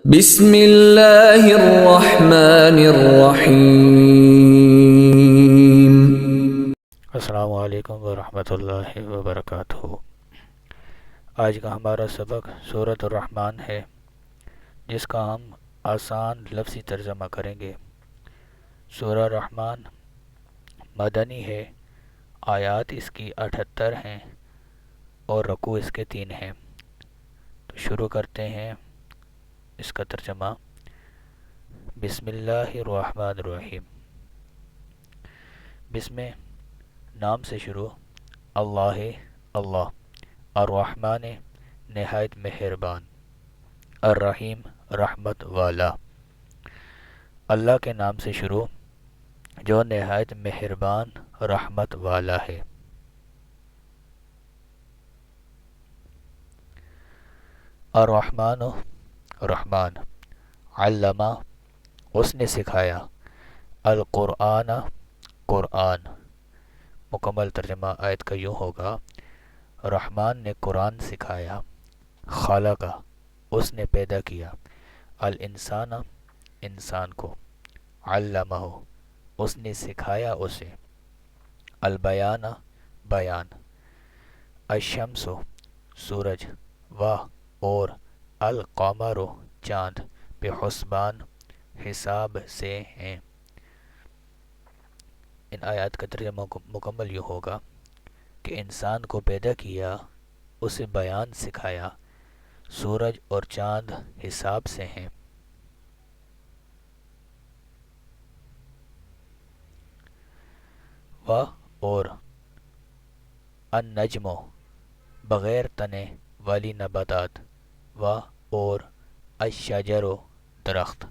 بسم اللہ الرحمن الرحیم۔ السلام علیکم ورحمۃ اللہ وبرکاتہ۔ آج کا ہمارا سبق سورۃ الرحمن ہے، جس کا ہم آسان لفظی ترجمہ کریں گے۔ سورہ رحمان مدنی ہے، آیات اس کی 78 ہیں اور رکوع اس کے 3 ہیں۔ تو شروع کرتے ہیں اس کا ترجمہ۔ بسم اللہ الرحمن الرحیم۔ بسم نام سے شروع، اللہ اللہ، الرحمن نہایت مہربان، الرحیم رحمت والا۔ اللہ کے نام سے شروع جو نہایت مہربان رحمت والا ہے۔ الرحمن رحمان، علامہ اس نے سکھایا، القرآن قرآن۔ مکمل ترجمہ آیت کا یوں ہوگا، رحمان نے قرآن سکھایا، خالق اس نے پیدا کیا، الانسان انسان کو، علمہ اس نے سکھایا اسے، البیان بیان، الشمس سورج، و اور القمر چاند، بحسبان حساب سے ہیں۔ ان آیات کا ترجمہ مکمل یوں ہوگا کہ انسان کو پیدا کیا، اسے بیان سکھایا، سورج اور چاند حساب سے ہیں۔ و اور النجم بغیر تنے والی نباتات، و اور الشجر درخت،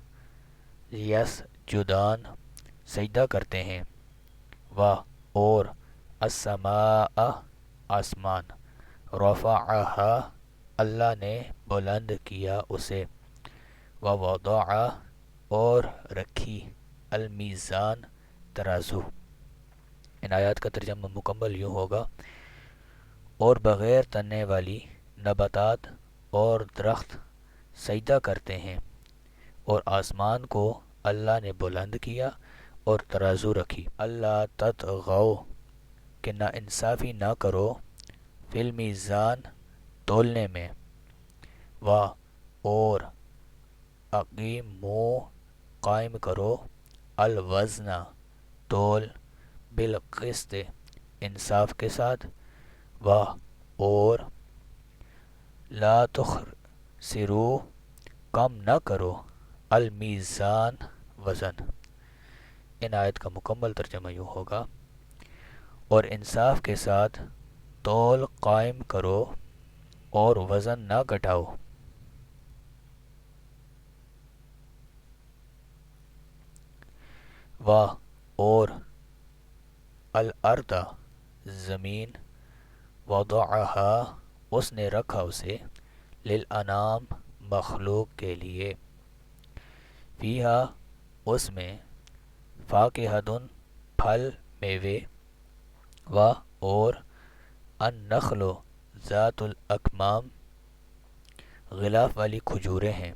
یس جدان سجدہ کرتے ہیں، و اور السماء آسمان، رفعہا اللہ نے بلند کیا اسے، ووضع اور رکھی، المیزان ترازو۔ ان آیات کا ترجمہ مکمل یوں ہوگا، اور بغیر تننے والی نباتات اور درخت سجدہ کرتے ہیں، اور آسمان کو اللہ نے بلند کیا اور ترازو رکھی، اللہ تطغوا کہ نا انصافی نہ کرو، فی المیزان تولنے میں، و اور اقیموا قائم کرو، الوزن تول، بالقسط انصاف کے ساتھ، و اور لا تخسروا کم نہ کرو، المیزان وزن۔ ان آیت کا مکمل ترجمہ یوں ہوگا، اور انصاف کے ساتھ تول قائم کرو اور وزن نہ گھٹاؤ۔ و اور الارض زمین، وضعہا اس نے رکھا اسے، للانام مخلوق کے لیے، فیہا اس میں، فاکہۃ پھل میوے، و اور النخل ذات الاکمام غلاف والی کھجوریں ہیں۔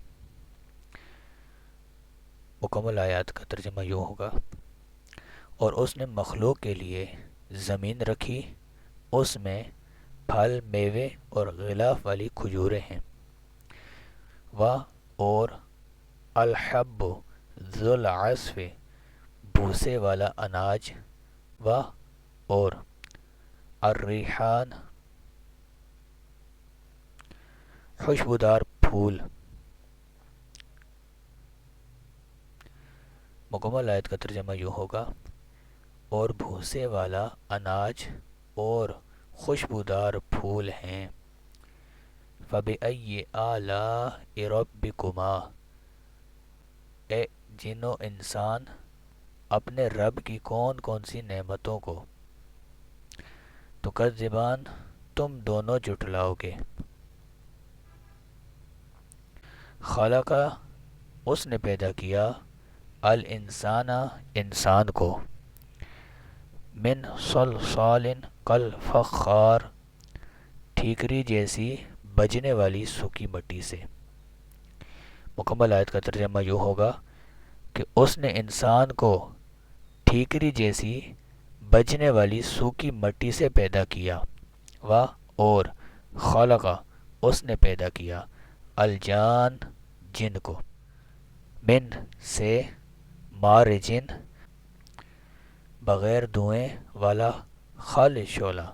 مکمل آیات کا ترجمہ یوں ہوگا، اور اس نے مخلوق کے لیے زمین رکھی، اس میں پھل میوے اور غلاف والی کھجوریں ہیں، و اور الحب ذو العصف بھوسے والا اناج، و اور الریحان خوشبودار پھول۔ مکمل آیت کا ترجمہ یوں ہوگا، اور بھوسے والا اناج اور خوشبودار پھول ہیں، فَبِأَيِّ آلَاءِ رَبِّكُمَا اے جن و انسان اپنے رب کی کون کون سی نعمتوں کو، تکذبان تم دونوں جھٹلاؤ گے۔ خلق اس نے پیدا کیا، الانسان انسان کو، من صلصال کالفخار ٹھیکری جیسی بجنے والی سوکھی مٹی سے، مکمل آیت کا ترجمہ یوں ہوگا کہ اس نے انسان کو ٹھیکری جیسی بجنے والی سوکھی مٹی سے پیدا کیا، و اور خلقہ اس نے پیدا کیا الجان جن کو، من سے مارجن بغیر دھوئیں والا، خالص شعلہ،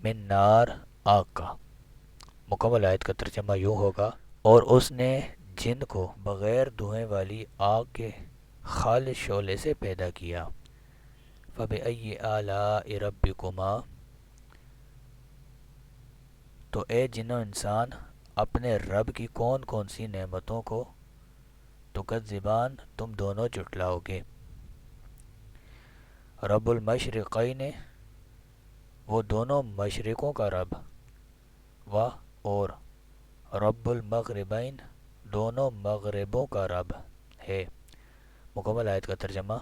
من نار آگ کا۔ مکمل آیت کا ترجمہ یوں ہوگا اور اس نے جن کو بغیر دھوئیں والی آگ کے خالص شعلے سے پیدا کیا۔ فَبِأَيِّ آلَاءِ رَبِّكُمَا، تو اے جن و انسان اپنے رب کی کون کون سی نعمتوں کو تکذبان تم دونوں جھٹلاؤ گے۔ رب المشرقین وہ دونوں مشرقوں کا رب، و اور رب المغربین دونوں مغربوں کا رب ہے۔ مکمل آیت کا ترجمہ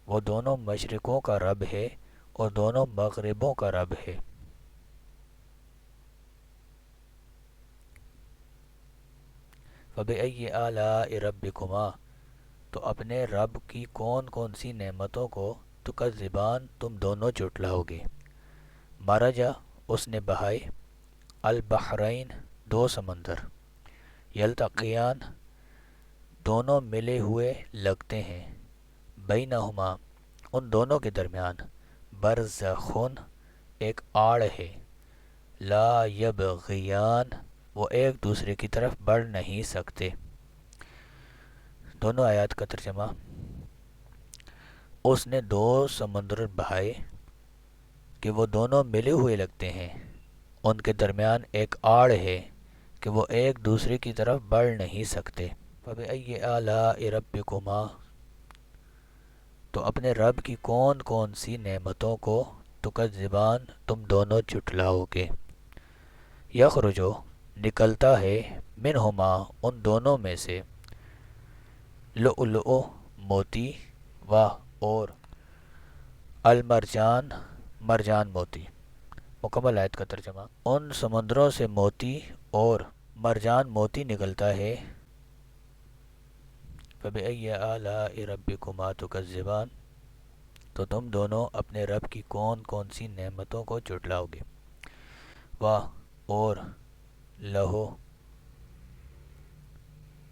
وہ دونوں مشرقوں کا رب ہے اور دونوں مغربوں کا رب ہے۔ فَبِأَيِّ آلَاءِ رَبِّكُمَا، تو اپنے رب کی کون کون سی نعمتوں کو تکذبان تم دونوں جھٹلاؤ گے۔ مرجا اس نے بہائے، البحرین دو سمندر، یلتقیان دونوں ملے ہوئے لگتے ہیں، بینہما ان دونوں کے درمیان، برزخون ایک آڑ ہے، لا یبغیان وہ ایک دوسرے کی طرف بڑھ نہیں سکتے۔ دونوں آیات کا ترجمہ، اس نے دو سمندر بہائے کہ وہ دونوں ملے ہوئے لگتے ہیں، ان کے درمیان ایک آڑ ہے کہ وہ ایک دوسرے کی طرف بڑھ نہیں سکتے۔ فَبِأَيِّ آلَاءِ رَبِّكُمَا، تو اپنے رب کی کون کون سی نعمتوں کو تکذبان تم دونوں جھٹلاؤ گے۔ یخرجو نکلتا ہے، منہما ان دونوں میں سے، لؤلؤ موتی، و اور المرجان مرجان موتی۔ مکمل آیت کا ترجمہ، ان سمندروں سے موتی اور مرجان موتی نکلتا ہے۔ فَبِأَيِّ آلَاءِ رَبِّكُمَا تُكَذِّبَانِ، تو تم دونوں اپنے رب کی کون کون سی نعمتوں کو جھٹلاؤ گے۔ و اور لہو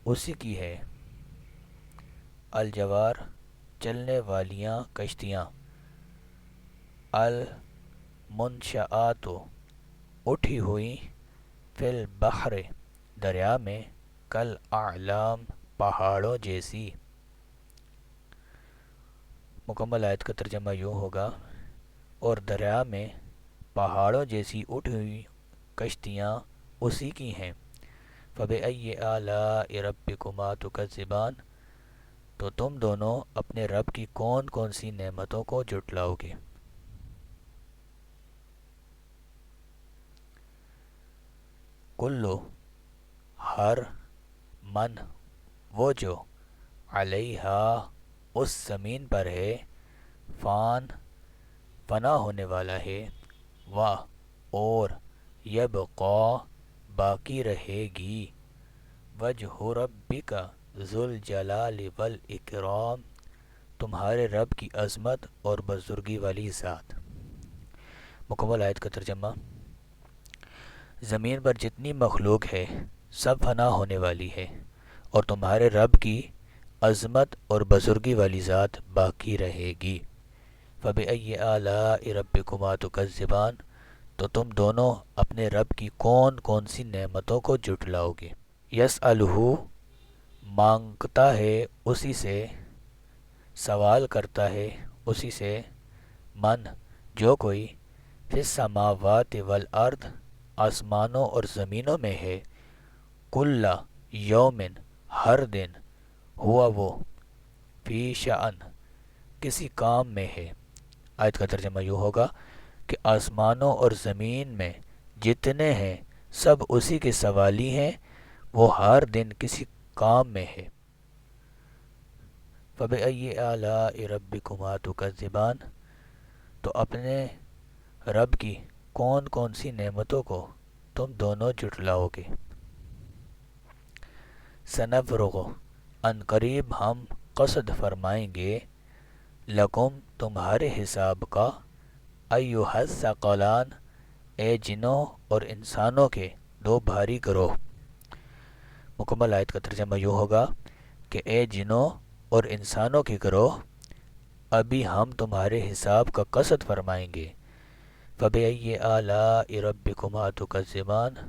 اسی کی ہے، الجوار چلنے والیاں کشتیاں، المنشآت اٹھی ہوئی، فی البحر دریا میں، کل اعلام پہاڑوں جیسی۔ مکمل آیت کا ترجمہ یوں ہوگا، اور دریا میں پہاڑوں جیسی اٹھی ہوئی کشتیاں اسی کی ہیں۔ فَبِأَيِّ آلَاءِ رَبِّكُمَا تُكَذِّبَانِ، تو تم دونوں اپنے رب کی کون کون سی نعمتوں کو جھٹلاؤ گے۔ کلو ہر، من وہ جو، علیہا اس زمین پر ہے، فان فنا ہونے والا ہے، و اور یبقا باقی رہے گی، وجہ ربک ذو الجلال والاکرام تمہارے رب کی عظمت اور بزرگی والی ذات۔ مکمل آیت کا ترجمہ، زمین پر جتنی مخلوق ہے سب فنا ہونے والی ہے اور تمہارے رب کی عظمت اور بزرگی والی ذات باقی رہے گی۔ فَبِأَيِّ آلَاءِ رَبِّكُمَا تُكَذِّبَانِ، تو تم دونوں اپنے رب کی کون کون سی نعمتوں کو جھٹلاؤ گے۔ یسألہ مانگتا ہے اسی سے، سوال کرتا ہے اسی سے، من جو کوئی، فی السماوات والارض آسمانوں اور زمینوں میں ہے، کل یومن ہر دن، ہوا وہ، فی شأن کسی کام میں ہے۔ آیت کا ترجمہ یوں ہوگا کہ آسمانوں اور زمین میں جتنے ہیں سب اسی کے سوالی ہیں، وہ ہر دن کسی کام میں ہے۔ فَبِأَيِّ آلَاءِ رَبِّكُمَا تُكَذِّبَانِ، تو اپنے رب کی کون کون سی نعمتوں کو تم دونوں جھٹلاؤ گے۔ سنفرغ ان قریب ہم قصد فرمائیں گے لکم تمہارے حساب کا ایھا الثقلان اے جنوں اور انسانوں کے دو بھاری گروہ۔ مکمل آیت کا ترجمہ یوں ہوگا کہ اے جنوں اور انسانوں کے گروہ، ابھی ہم تمہارے حساب کا قصد فرمائیں گے۔ فَبِأَيِّ آلَاءِ رَبِّكُمَا تُكَذِّبَانِ،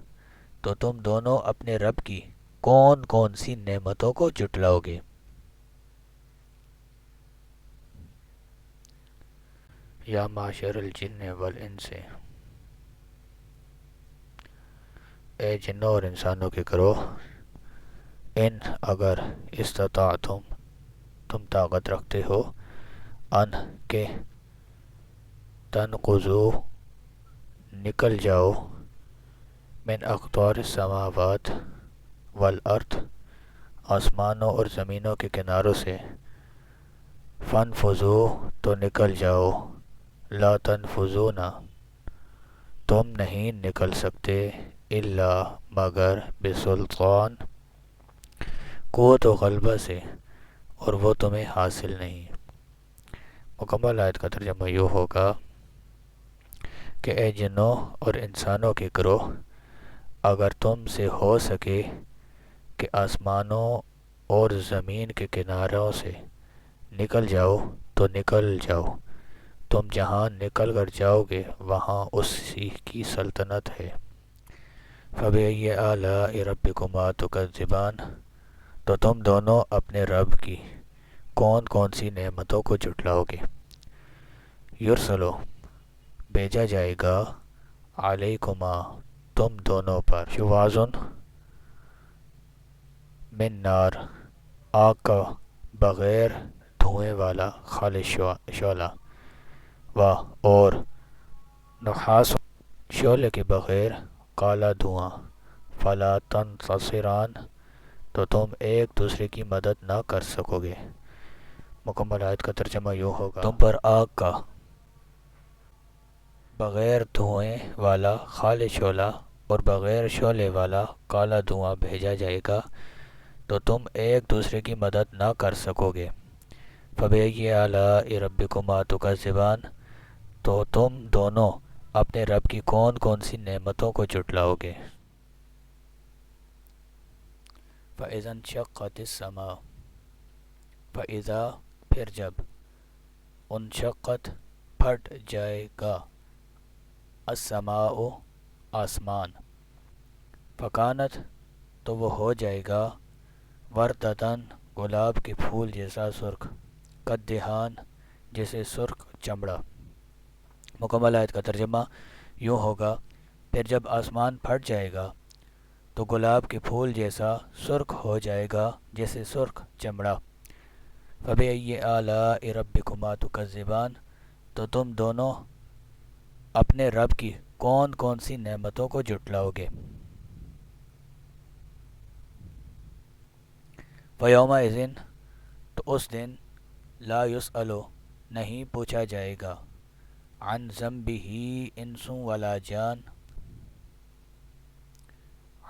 تو تم دونوں اپنے رب کی کون کون سی نعمتوں کو جھٹلاؤ گے۔ یا معشر الجن والانس، اے جنوں اور انسانوں کے گروہ، ان اگر استطاعتم تم طاقت رکھتے ہو، ان کہ تنقضوا نکل جاؤ، من اقطار السماوات والارض آسمانوں اور زمینوں کے کناروں سے، فانفذوا تو نکل جاؤ، لا تنفذون تم نہیں نکل سکتے، الا مگر بسلطان قوت و غلبہ سے، اور وہ تمہیں حاصل نہیں۔ مکمل آیت کا ترجمہ یوں ہوگا کہ اے جنوں اور انسانوں کے گروہ، اگر تم سے ہو سکے کہ آسمانوں اور زمین کے کناروں سے نکل جاؤ تو نکل جاؤ، تم جہاں نکل کر جاؤ گے وہاں اسی کی سلطنت ہے۔ فَبِأَيِّ آلَاءِ رَبِّكُمَا تُكَذِّبَانِ، تو تم دونوں اپنے رب کی کون کون سی نعمتوں کو جھٹلاؤ گے۔ یرسلو بھیجا جائے گا، علیکما تم دونوں پر، شواظن من نار آگ کا بغیر دھوئیں والا خالص شعلہ، و اور نحاس شعلے کے بغیر کالا دھواں، فلا تنتصران تو تم ایک دوسرے کی مدد نہ کر سکو گے۔ مکمل آیت کا ترجمہ یوں ہوگا، تم پر آگ کا بغیر دھوئیں والا خالص شعلہ اور بغیر شعلے والا کالا دھواں بھیجا جائے گا تو تم ایک دوسرے کی مدد نہ کر سکو گے۔ فَبِأَيِّ آلَاءِ رَبِّكُمَا تُكَذِّبَانِ، تو تم دونوں اپنے رب کی کون کون سی نعمتوں کو جھٹلاؤ گے۔ فَإِذَا انشَقَّتِ السَّمَاءُ، فَإِذَا پھر جب، انشقت پھٹ جائے گا، السماء آسمان، فکانت تو وہ ہو جائے گا، وردتاً گلاب کے پھول جیسا سرخ، کدہان جیسے سرخ چمڑا۔ مکمل آیت کا ترجمہ یوں ہوگا، پھر جب آسمان پھٹ جائے گا تو گلاب کے پھول جیسا سرخ ہو جائے گا جیسے سرخ چمڑا۔ فَبِأَيِّ آلَاءِ رَبِّكُمَا تُكَذِّبَانِ، تو تم دونوں اپنے رب کی کون کون سی نعمتوں کو جھٹلاؤ گے۔ فَيَوْمَئِذٍ تو اس دن، لا یسأل نہیں پوچھا جائے گا، عن ذنبہ انس ولا جان،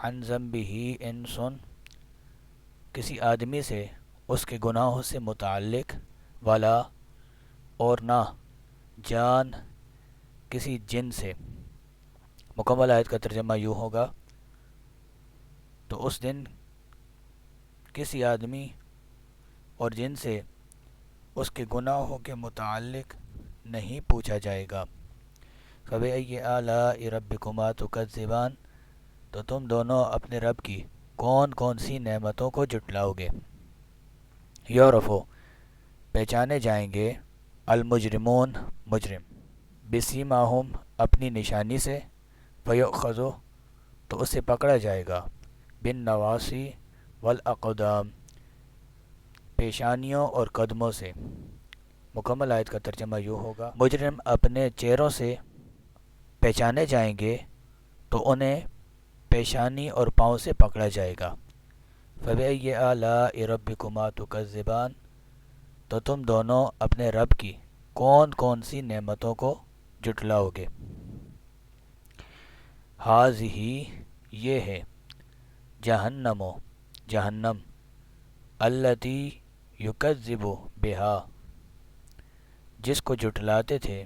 عن ذنبہ انس کسی آدمی سے اس کے گناہوں سے متعلق، ولا اور نہ، جان کسی جن سے۔ مکمل آیت کا ترجمہ یوں ہوگا، تو اس دن کسی آدمی اور جن سے اس کے گناہوں کے متعلق نہیں پوچھا جائے گا۔ فَبِأَيِّ آلَاءِ رَبِّكُمَا تُكَذِّبَانِ، تو تم دونوں اپنے رب کی کون کون سی نعمتوں کو جھٹلاؤ گے۔ یعرفو پہچانے جائیں گے، المجرمون مجرم، بسیماہم اپنی نشانی سے، فیؤخذ تو اسے پکڑا جائے گا، بالنواصی والاقدام پیشانیوں اور قدموں سے۔ مکمل آیت کا ترجمہ یوں ہوگا، مجرم اپنے چہروں سے پہچانے جائیں گے تو انہیں پیشانی اور پاؤں سے پکڑا جائے گا۔ فَبِأَيِّ آلَاءِ رَبِّكُمَا تُكَذِّبَانِ، تو تم دونوں اپنے رب کی کون کون سی نعمتوں کو جھٹلاؤ گے۔ ہاذِہِ یہ ہے، جہنم جہنم، التی یکذب بہا جس کو جھٹلاتے تھے،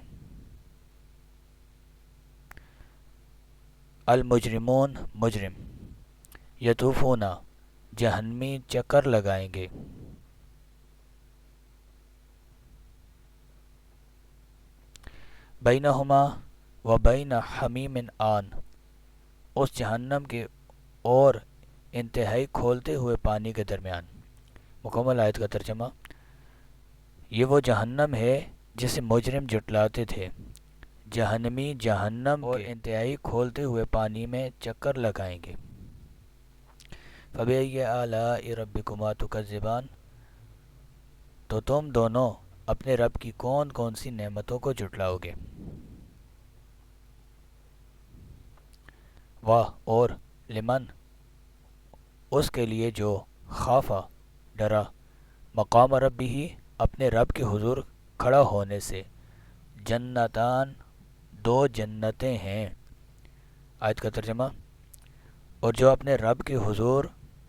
المجرمون مجرم، یطوفون جہنمی چکر لگائیں گے، بینہما و بین حمیم آن اس جہنم کے اور انتہائی کھولتے ہوئے پانی کے درمیان۔ مکمل آیت کا ترجمہ، یہ وہ جہنم ہے جسے مجرم جھٹلاتے تھے، جہنمی جہنم اور انتہائی کھولتے ہوئے پانی میں چکر لگائیں گے۔ فَبِأَيِّ آلَاءِ رَبِّكُمَا تُكَذِّبَانِ تو تم دونوں اپنے رب کی کون کون سی نعمتوں کو جھٹلاؤ گے۔ واہ اور لمن اس کے لیے جو خافا ڈرا، مقام ربی اپنے رب کے حضور کھڑا ہونے سے، جنتان دو جنتیں ہیں۔ آیت کا ترجمہ، اور جو اپنے رب کے حضور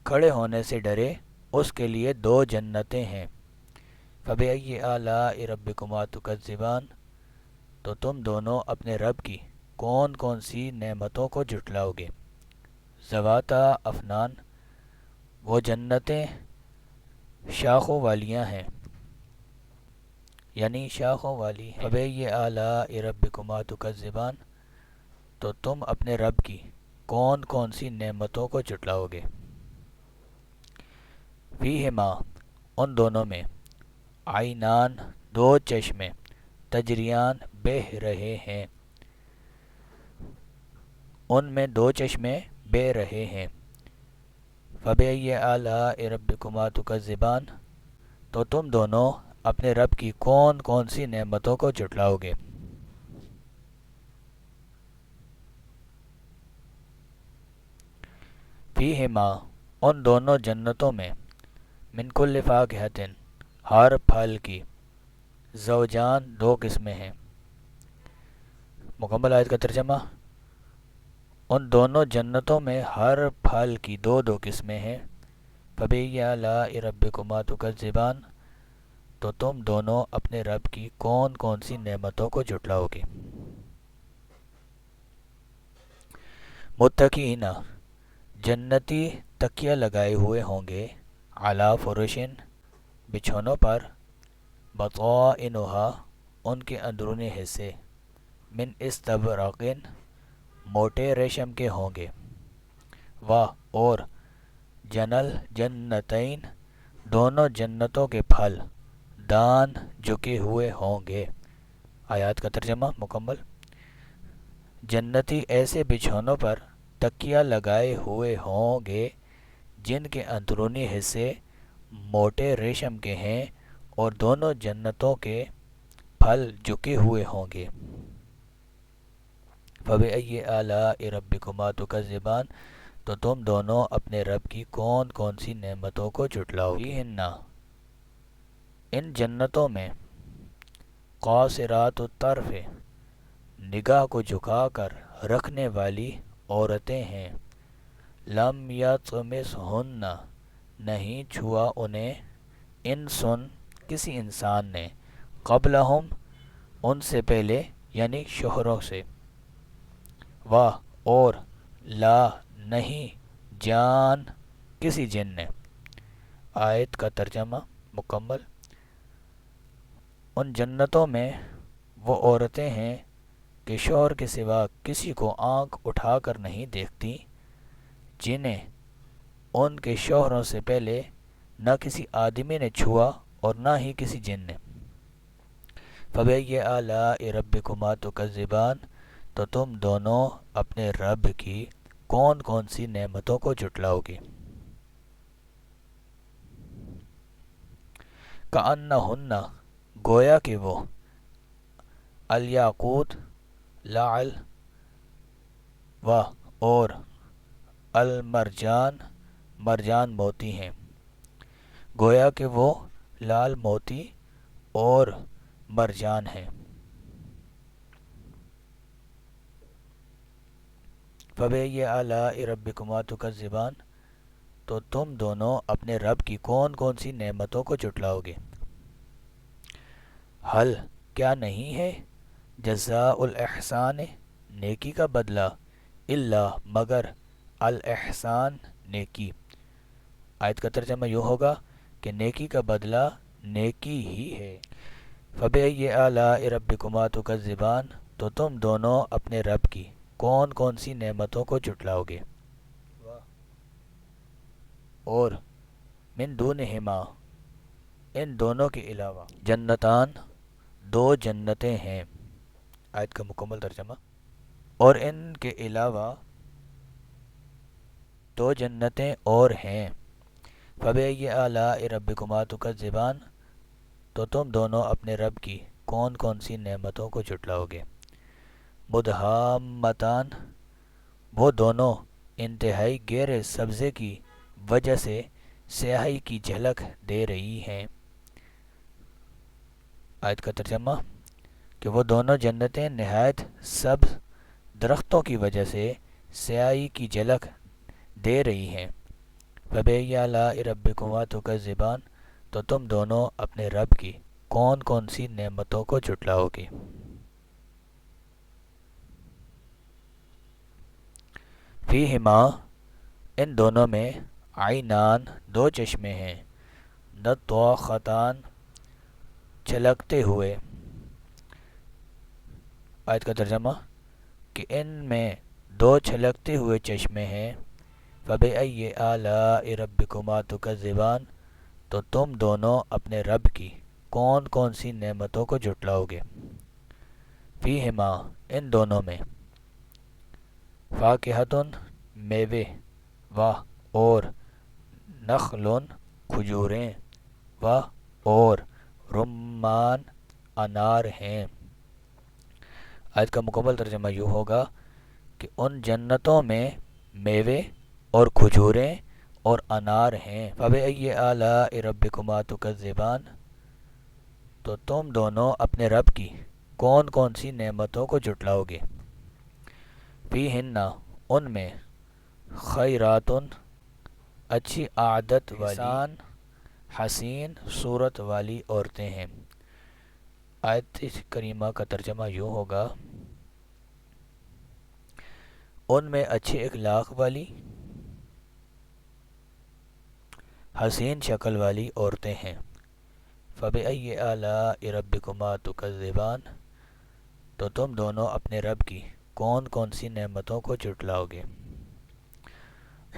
کھڑے ہونے سے ڈرے اس کے لیے دو جنتیں ہیں۔ فَبِأَيِّ آلَاءِ رَبِّكُمَا تُكَذِّبَانِ تو تم دونوں اپنے رب کی کون کون سی نعمتوں کو جھٹلاؤ گے۔ ذواتا افنان وہ جنتیں شاخوں والیاں ہیں، یعنی شاخوں والی ہیں۔ فَبِأَيِّ آلَاءِ رَبِّكُمَا تُكَذِّبَانِ تو تم اپنے رب کی کون کون سی نعمتوں کو جھٹلاؤ گے۔ فیہما ان دونوں میں، عینان دو چشمے، تجریان بہہ رہے ہیں، ان میں دو چشمے بہہ رہے ہیں۔ فَبِأَيِّ آلَاءِ رَبِّكُمَا تُكَذِّبَانِ تو تم دونوں اپنے رب کی کون کون سی نعمتوں کو جھٹلاؤ گے۔ فیہما ان دونوں جنتوں میں، من کل فاکہۃ ہر پھل کی، زوجان دو قسمیں ہیں۔ مکمل آیت کا ترجمہ، ان دونوں جنتوں میں ہر پھل کی دو دو قسمیں ہیں۔ فَبِأَيِّ آلَاءِ رَبِّكُمَا تُكَذِّبَانِ تو تم دونوں اپنے رب کی کون کون سی نعمتوں کو جھٹلاؤ گے۔ متکئین جنتی تکیہ لگائے ہوئے ہوں گے، علی فرشن بچھونوں پر، بطائنہا ان کے اندرونی حصے، من استبرق موٹے ریشم کے ہوں گے، واہ اور جنل جنتین دونوں جنتوں کے پھل، دان جھکے ہوئے ہوں گے۔ آیات کا ترجمہ مکمل، جنتی ایسے بچھونوں پر تکیہ لگائے ہوئے ہوں گے جن کے اندرونی حصے موٹے ریشم کے ہیں اور دونوں جنتوں کے پھل جھکے ہوئے ہوں گے۔ فَبِأَيِّ آلَاءِ رَبِّكُمَا تُكَذِّبَانِ تو تم دونوں اپنے رب کی کون کون سی نعمتوں کو جھٹلاؤ گے۔ فیہن ان جنتوں میں، قاصرات الطرف نگاہ کو جھکا کر رکھنے والی عورتیں ہیں، لم یطمثہن نہیں چھوا انہیں، انسن کسی انسان نے، قبلہم ان سے پہلے یعنی شوہروں سے، واہ اور لا نہیں جان کسی جن نے۔ آیت کا ترجمہ مکمل، ان جنتوں میں وہ عورتیں ہیں کہ شوہر کے سوا کسی کو آنکھ اٹھا کر نہیں دیکھتی، جنہیں ان کے شوہروں سے پہلے نہ کسی آدمی نے چھوا اور نہ ہی کسی جن نے۔ فَبِأَيِّ آلَاءِ رَبِّكُمَا تُكَذِّبَانِ تو تم دونوں اپنے رب کی کون کون سی نعمتوں کو جھٹلاؤ گے۔ کَأَنَّهُنَّ گویا کہ وہ، الیاقوت لعل و اور المرجان مرجان موتی ہیں، گویا کہ وہ لال موتی اور مرجان ہیں۔ فَبِأَيِّ آلَاءِ رَبِّكُمَا تُكَذِّبَانِ تو تم دونوں اپنے رب کی کون کون سی نعمتوں کو جھٹلاؤ گے؟ حل کیا نہیں ہے جزاء الاحسان نیکی کا بدلہ الا مگر الاحسان نیکی۔ آیت کا ترجمہ یوں ہوگا کہ نیکی کا بدلہ نیکی ہی ہے۔ فَبِأَيِّ آلَاءِ رَبِّكُمَا تُكَذِّبَانِ تو تم دونوں اپنے رب کی کون کون سی نعمتوں کو جھٹلاؤ گے؟ اور من دونہما ان دونوں کے علاوہ جنتان دو جنتیں ہیں۔ آیت کا مکمل ترجمہ اور ان کے علاوہ دو جنتیں اور ہیں۔ فَبِأَيِّ آلَاءِ رَبِّكُمَا تُكَذِّبَانِ تو تم دونوں اپنے رب کی کون کون سی نعمتوں کو جھٹلاؤ گے؟ مدہامتان وہ دونوں انتہائی گہرے سبزے کی وجہ سے سیاہی کی جھلک دے رہی ہیں۔ آیت کا ترجمہ کہ وہ دونوں جنتیں نہایت سبز درختوں کی وجہ سے سیاہی کی جھلک دے رہی ہیں۔ فَبِأَيِّ آلَاءِ رَبِّكُمَا تُكَذِّبَانِ تو تم دونوں اپنے رب کی کون کون سی نعمتوں کو جھٹلاؤ گے؟ فیہما ان دونوں میں عینان دو چشمے ہیں، نضاختان چھلکتے ہوئے۔ آیت کا ترجمہ کہ ان میں دو چھلکتے ہوئے چشمے ہیں۔ فَبِأَيِّ آلَاءِ رَبِّكُمَا تُكَذِّبَانِ تو تم دونوں اپنے رب کی کون کون سی نعمتوں کو جھٹلاؤ گے؟ فیہما ان دونوں میں فاکہۃ میوے و اور نخل کھجوریں و اور رمان انار ہیں۔ آیت کا مکمل ترجمہ یوں ہوگا کہ ان جنتوں میں میوے اور کھجوریں اور انار ہیں۔ فَبِأَيِّ آلَاءِ رَبِّكُمَا تُكَذِّبَانِ تو تم دونوں اپنے رب کی کون کون سی نعمتوں کو جھٹلاؤ گے؟ فیہن ان میں خیرات اچھی عادت والی حسین صورت والی عورتیں ہیں۔ آیت کریمہ کا ترجمہ یوں ہوگا ان میں اچھے اخلاق والی حسین شکل والی عورتیں ہیں۔ فَبِأَيِّ آلَاءِ رَبِّكُمَا تُكَذِّبَانِ تو تم دونوں اپنے رب کی کون کون سی نعمتوں کو جھٹلاؤ گے؟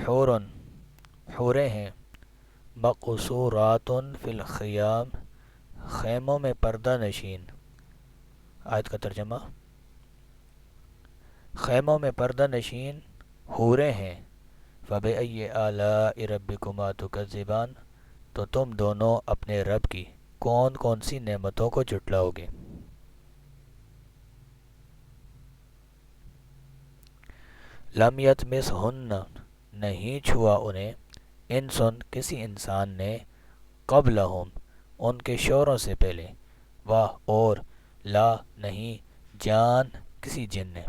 حورن حوریں ہیں، مقصورات فی الخیام خیموں میں پردہ نشین۔ آیت کا ترجمہ خیموں میں پردہ نشین حوریں ہیں۔ فَبِأَيِّ آلَاءِ رَبِّكُمَا تُكَذِّبَانِ تو تم دونوں اپنے رب کی کون کون سی نعمتوں کو جھٹلاؤ گے؟ لم یطمثہن نہیں چھوا انہیں انسن کسی انسان نے قبلہم ان کے شوہروں سے پہلے و اور لا نہیں جان کسی جن نے۔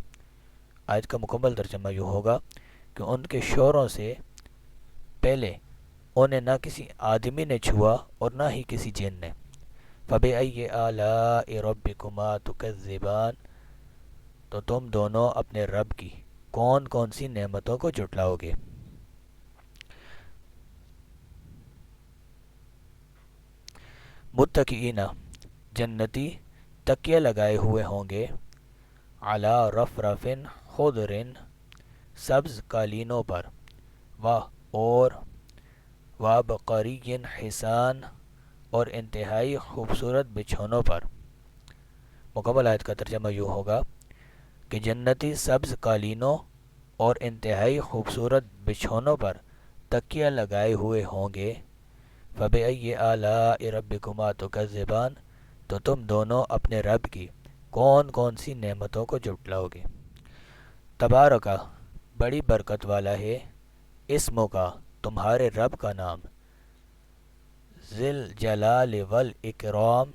آیت کا مکمل ترجمہ یوں ہوگا کہ ان کے شوہروں سے پہلے انہیں نہ کسی آدمی نے چھوا اور نہ ہی کسی جن نے۔ فَبِأَيِّ آلَاءِ رَبِّكُمَا تُكَذِّبَانِ تو تم دونوں اپنے رب کی کون کون سی نعمتوں کو جھٹلاؤ گے؟ متکئین جنتی تکیہ لگائے ہوئے ہوں گے، علی رفرف خضر سبز قالینوں پر، و اور وابقری حسان اور انتہائی خوبصورت بچھونوں پر۔ مکمل آیت کا ترجمہ یوں ہوگا کہ جنتی سبز قالینوں اور انتہائی خوبصورت بچھونوں پر تکیہ لگائے ہوئے ہوں گے۔ فَبِأَيِّ آلَاءِ رَبِّكُمَا تُكَذِّبَانِ تو تم دونوں اپنے رب کی کون کون سی نعمتوں کو جھٹلاؤ گے؟ تبارکہ بڑی برکت والا ہے، اسموں کا تمہارے رب کا نام، ذی الجلال والاکرام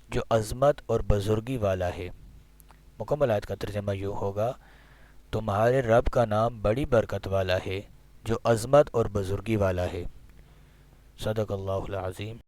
جو عظمت اور بزرگی والا ہے۔ مکمل آیت کا ترجمہ یوں ہوگا تمہارے رب کا نام بڑی برکت والا ہے جو عظمت اور بزرگی والا ہے۔ صدق اللہ العظیم۔